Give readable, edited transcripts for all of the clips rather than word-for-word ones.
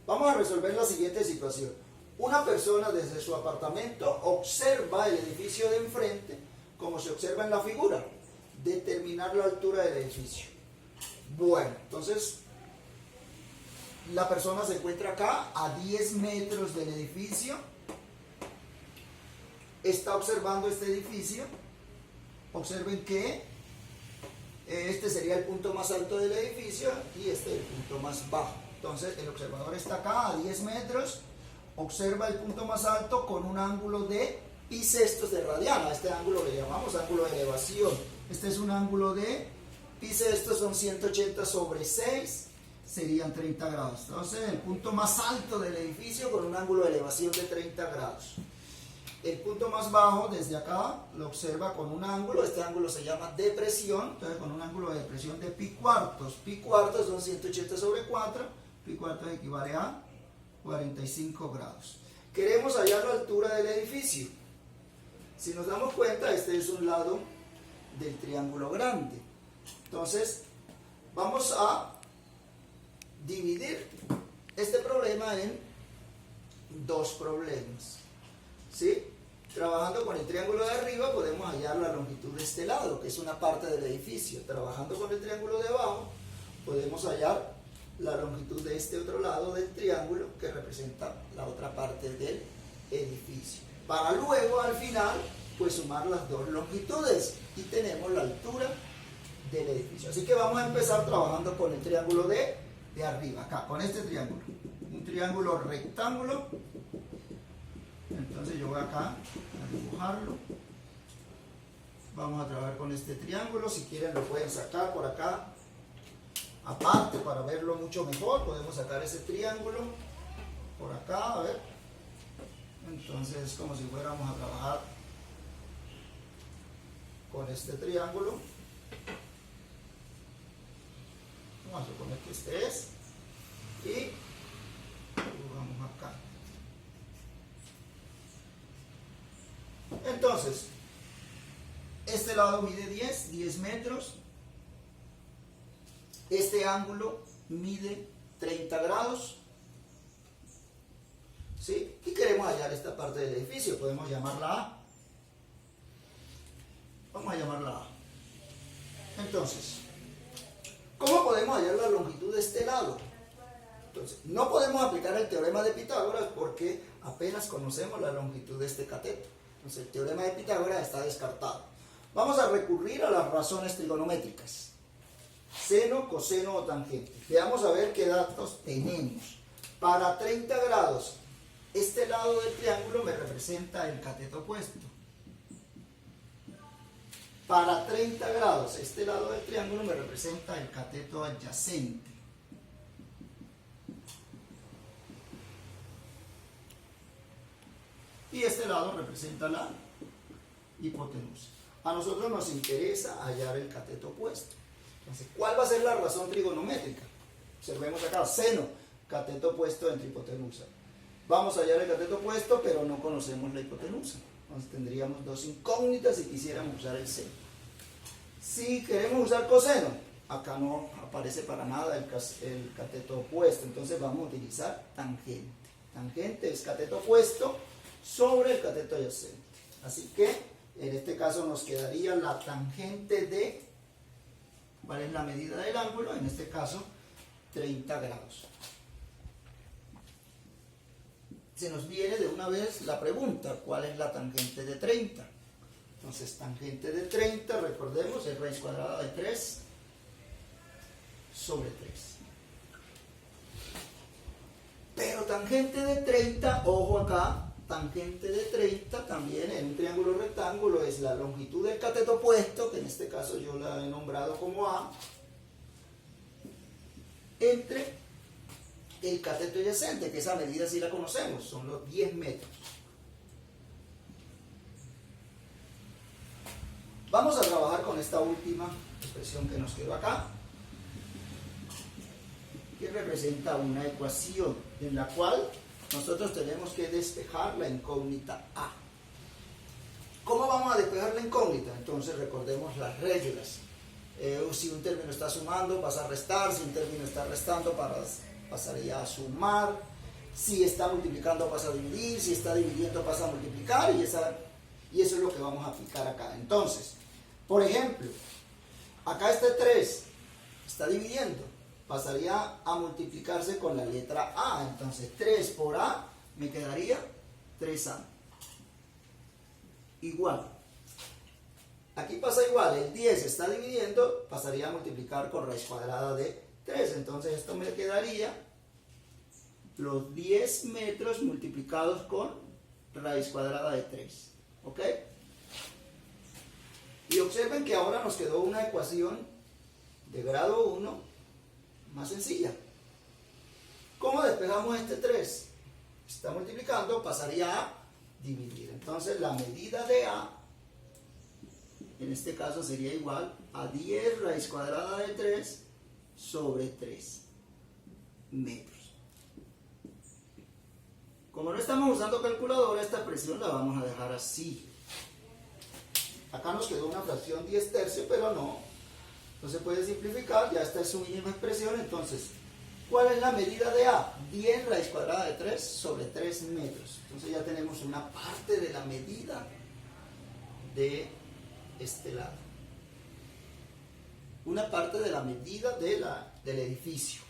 Vamos a resolver la siguiente situación. Una persona desde su apartamento observa el edificio de enfrente, como se observa en la figura. Determinar la altura del edificio. Bueno, entonces la persona se encuentra acá a 10 metros del edificio. Está observando este edificio. Observen que este sería el punto más alto del edificio y este el punto más bajo. Entonces el observador está acá a 10 metros, observa el punto más alto con un ángulo de pi sextos de radiano. A este ángulo le llamamos ángulo de elevación. Este es un ángulo de pi sextos, son 180 sobre 6, serían 30 grados. Entonces el punto más alto del edificio con un ángulo de elevación de 30 grados. El punto más bajo desde acá lo observa con un ángulo, este ángulo se llama depresión, entonces con un ángulo de depresión de pi cuartos. Pi cuartos son 180 sobre 4, pi cuartos equivale a 45 grados. Queremos hallar la altura del edificio. Si nos damos cuenta, este es un lado del triángulo grande. Entonces, vamos a dividir este problema en dos problemas. ¿Sí? Trabajando con el triángulo de arriba podemos hallar la longitud de este lado, que es una parte del edificio. Trabajando con el triángulo de abajo podemos hallar la longitud de este otro lado del triángulo, que representa la otra parte del edificio. Para luego, al final, pues sumar las dos longitudes y tenemos la altura del edificio. Así que vamos a empezar trabajando con el triángulo de arriba, acá, con este triángulo. Un triángulo rectángulo. Entonces yo voy acá a dibujarlo. Vamos a trabajar con este triángulo. Si quieren lo pueden sacar por acá aparte para verlo mucho mejor. Podemos sacar ese triángulo por acá, a ver. Entonces es como si fuéramos a trabajar con este triángulo. Vamos a suponer que este es. Y dibujamos acá. Entonces, este lado mide 10 metros. Este ángulo mide 30 grados. ¿Sí? Y queremos hallar esta parte del edificio. Podemos llamarla A. Vamos a llamarla A. Entonces, ¿cómo podemos hallar la longitud de este lado? Entonces, no podemos aplicar el teorema de Pitágoras porque apenas conocemos la longitud de este cateto. Entonces, el teorema de Pitágoras está descartado. Vamos a recurrir a las razones trigonométricas. Seno, coseno o tangente. Veamos a ver qué datos tenemos. Para 30 grados, este lado del triángulo me representa el cateto opuesto. Para 30 grados, este lado del triángulo me representa el cateto adyacente. Y este lado representa la hipotenusa. A nosotros nos interesa hallar el cateto opuesto. Entonces, ¿cuál va a ser la razón trigonométrica? Observemos acá, seno, cateto opuesto entre hipotenusa. Vamos a hallar el cateto opuesto, pero no conocemos la hipotenusa. Entonces tendríamos dos incógnitas si quisiéramos usar el seno. Si queremos usar coseno, acá no aparece para nada el cateto opuesto, entonces vamos a utilizar tangente. Tangente es cateto opuesto sobre el cateto adyacente. Así que en este caso nos quedaría la tangente de, ¿cuál es la medida del ángulo? En este caso 30 grados. Se nos viene de una vez la pregunta, ¿cuál es la tangente de 30? Entonces tangente de 30, recordemos, es raíz cuadrada de 3 sobre 3. Pero tangente de 30, ojo acá, tangente de 30 también en un triángulo rectángulo es la longitud del cateto opuesto, que en este caso yo la he nombrado como A, entre el cateto adyacente, que esa medida sí la conocemos, son los 10 metros. Vamos a trabajar con esta última expresión que nos quedó acá, que representa una ecuación en la cual nosotros tenemos que despejar la incógnita A. ¿Cómo vamos a despejar la incógnita? Entonces recordemos las reglas. Si un término está sumando, pasa a restar. Si un término está restando, pasaría a sumar. Si está multiplicando pasa a dividir, si está dividiendo pasa a multiplicar, y eso es lo que vamos a aplicar acá. Entonces, por ejemplo, acá este 3 está dividiendo, pasaría a multiplicarse con la letra A. Entonces 3 por A me quedaría 3A. Igual. Aquí pasa igual, el 10 está dividiendo, pasaría a multiplicar con raíz cuadrada de 3. Entonces esto me quedaría los 10 metros multiplicados con raíz cuadrada de 3. ¿Ok? Y observen que ahora nos quedó una ecuación de grado 1 más sencilla. ¿Cómo despejamos este 3? Está multiplicando, pasaría a dividir. Entonces la medida de A, en este caso sería igual a 10 raíz cuadrada de 3 sobre 3 metros. Como no estamos usando calculadora, esta expresión la vamos a dejar así. Acá nos quedó una fracción 10 tercios, pero no se puede simplificar, ya esta es su mínima expresión. Entonces, ¿cuál es la medida de A? 10 raíz cuadrada de 3 sobre 3 metros. Entonces ya tenemos una parte de la medida de este lado. Una parte de la medida del edificio.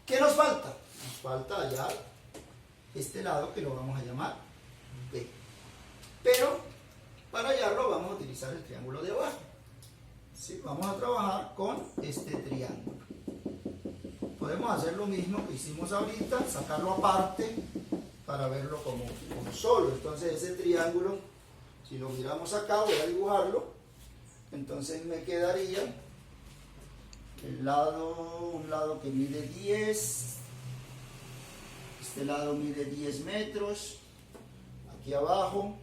¿Qué nos falta? Nos falta hallar este lado, que lo vamos a llamar B. Pero para hallarlo vamos a utilizar el triángulo de abajo. ¿Sí? Vamos a trabajar con este triángulo. Podemos hacer lo mismo que hicimos ahorita, sacarlo aparte para verlo como solo. Entonces ese triángulo, si lo miramos acá, voy a dibujarlo. Entonces me quedaría un lado que mide 10, este lado mide 10 metros, aquí abajo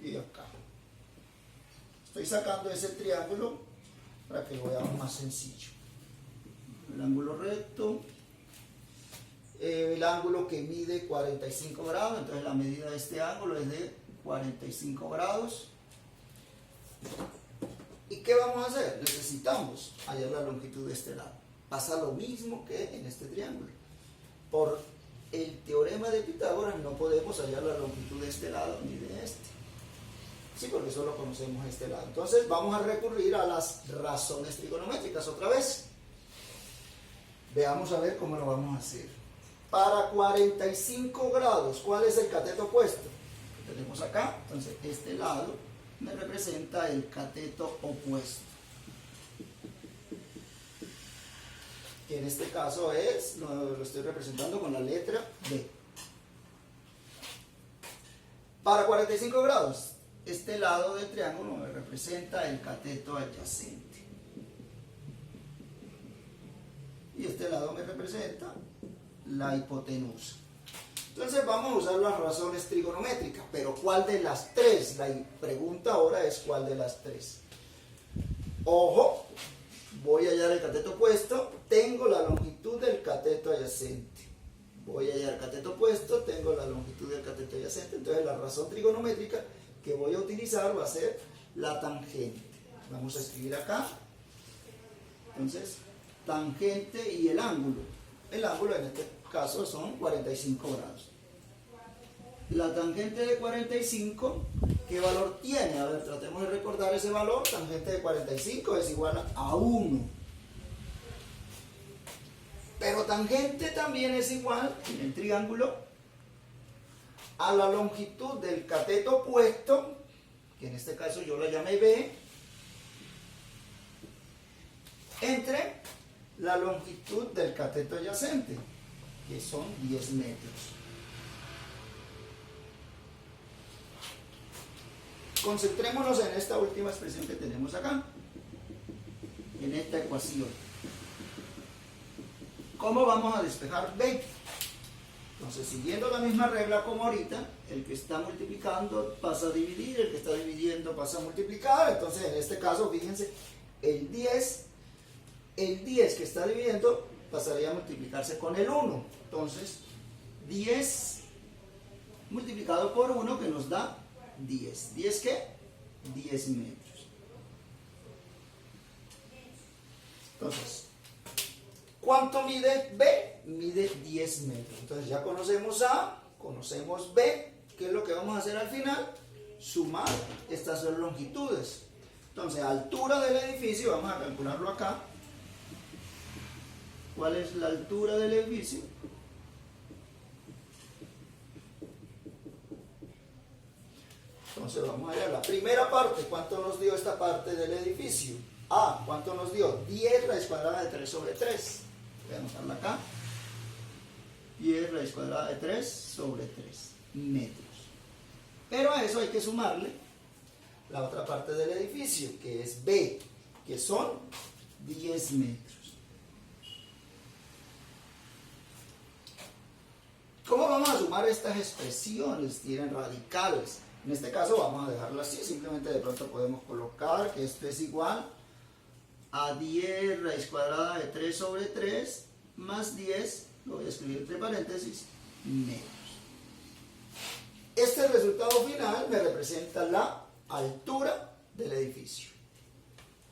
y acá. Estoy sacando ese triángulo para que lo veamos más sencillo. El ángulo recto, el ángulo que mide 45 grados, entonces la medida de este ángulo es de 45 grados. ¿Y qué vamos a hacer? Necesitamos hallar la longitud de este lado. Pasa lo mismo que en este triángulo. Por el teorema de Pitágoras no podemos hallar la longitud de este lado ni de este. Sí, porque solo conocemos este lado. Entonces vamos a recurrir a las razones trigonométricas otra vez. Veamos a ver cómo lo vamos a hacer. Para 45 grados, ¿cuál es el cateto opuesto? Lo tenemos acá. Entonces este lado me representa el cateto opuesto, que en este caso lo estoy representando con la letra B. Para 45 grados, este lado del triángulo me representa el cateto adyacente. Y este lado me representa la hipotenusa. Entonces vamos a usar las razones trigonométricas, pero ¿cuál de las tres? La pregunta ahora es ¿cuál de las tres? Ojo, voy a hallar el cateto opuesto, tengo la longitud del cateto adyacente. Voy a hallar el cateto opuesto, tengo la longitud del cateto adyacente. Entonces la razón trigonométrica que voy a utilizar va a ser la tangente. Vamos a escribir acá. Entonces, tangente y el ángulo. El ángulo en este caso son 45 grados. La tangente de 45, ¿qué valor tiene? A ver, tratemos de recordar ese valor. Tangente de 45 es igual a 1. Pero tangente también es igual, en el triángulo, a la longitud del cateto opuesto, que en este caso yo la llamé B, entre la longitud del cateto adyacente, que son 10 metros. Concentrémonos en esta última expresión que tenemos acá, en esta ecuación. ¿Cómo vamos a despejar B? Entonces, siguiendo la misma regla como ahorita, el que está multiplicando pasa a dividir, el que está dividiendo pasa a multiplicar. Entonces, en este caso, fíjense, el 10 que está dividiendo pasaría a multiplicarse con el 1. Entonces, 10 multiplicado por 1 que nos da 10. ¿10 qué? 10 metros. Entonces, ¿Cuánto mide B? Mide 10 metros. Entonces ya conocemos A, conocemos B. ¿Qué es lo que vamos a hacer al final? Sumar estas dos longitudes. Entonces, altura del edificio, vamos a calcularlo acá. ¿Cuál es la altura del edificio? Entonces vamos allá. La primera parte, ¿cuánto nos dio esta parte del edificio? A, ¿cuánto nos dio? 10 raíz cuadrada de 3 sobre 3. Voy a anotarla acá. 10 raíz cuadrada de 3 sobre 3 metros. Pero a eso hay que sumarle la otra parte del edificio, que es B, que son 10 metros. ¿Cómo vamos a sumar estas expresiones? Tienen radicales. En este caso vamos a dejarlo así, simplemente de pronto podemos colocar que esto es igual a 10 raíz cuadrada de 3 sobre 3 más 10, lo voy a escribir entre paréntesis, metros. Este resultado final me representa la altura del edificio.